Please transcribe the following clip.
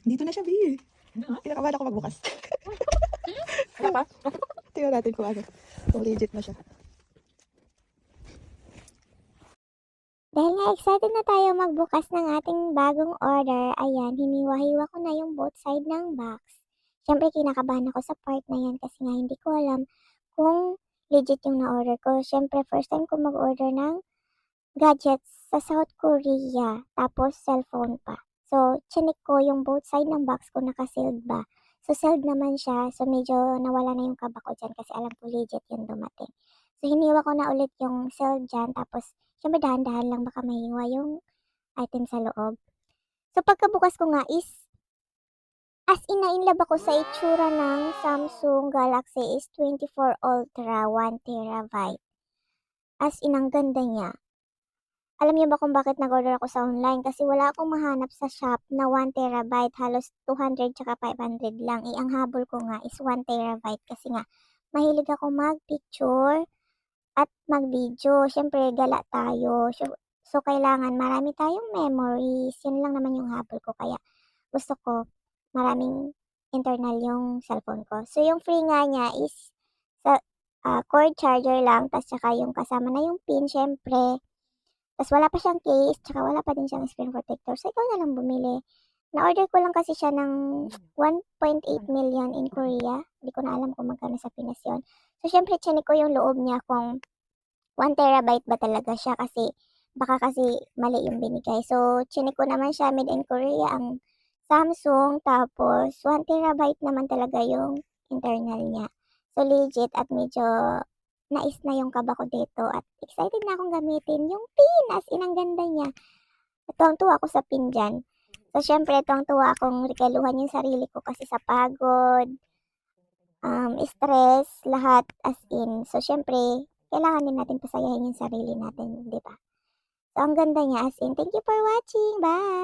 Dito na siya, Bi. Kinakabahan ako magbukas. Wala pa? Tingnan natin kung ano. Kung legit na siya. Dahil nga excited na tayo magbukas ng ating bagong order, ayan, hiniwa-hiwa ko na yung both side ng box. Siyempre, kinakabahan ako sa part na yan kasi nga hindi ko alam kung legit yung na-order ko. Siyempre, first time ko mag-order ng gadgets sa South Korea, tapos cellphone pa. So, chinik ko yung both side ng box ko naka-sealed ba. So, sealed naman siya. So, medyo nawala na yung kaba ko dyan kasi alam ko legit yung dumating. So, hiniwa ko na ulit yung sealed dyan. Tapos, syempre dahan-dahan lang baka mahiwa yung item sa loob. So, pagkabukas ko nga is, as in na in love ako sa itsura ng Samsung Galaxy S24 Ultra 1TB. As in, ang ganda niya. Alam niyo ba kung bakit nag-order ako sa online? Kasi wala akong mahanap sa shop na 1TB, halos 200 tsaka 500 lang. Ang habol ko nga is 1TB kasi nga mahilig ako mag-picture at mag-video. Siyempre, gala tayo. So, kailangan marami tayong memories. Yun lang naman yung habol ko. Kaya gusto ko maraming internal yung cellphone ko. So, yung free nga niya is sa cord charger lang. Tapos, tsaka yung kasama na yung pin, syempre. Tapos wala pa siyang case, tsaka wala pa din siyang screen protector. So, ikaw na lang bumili. Na-order ko lang kasi siya ng 1.8 million in Korea. Hindi ko na alam kung magkano sa Pinas yun. So, syempre, chinik ko yung loob niya kung 1TB ba talaga siya kasi baka kasi mali yung binigay. So, chinik ko naman siya made in Korea ang Samsung. Tapos, 1TB naman talaga yung internal niya. So, legit at medyo nais na yung kaba ko dito at excited na akong gamitin yung pin. As in, ang ganda niya. Tuwang-tuwa ako sa pin dyan. So, syempre, tuwang-tuwa akong regaluhan yung sarili ko kasi sa pagod, stress, lahat as in. So, syempre, kailangan din natin pasayahin yung sarili natin, di ba? So, ang ganda niya as in. Thank you for watching. Bye!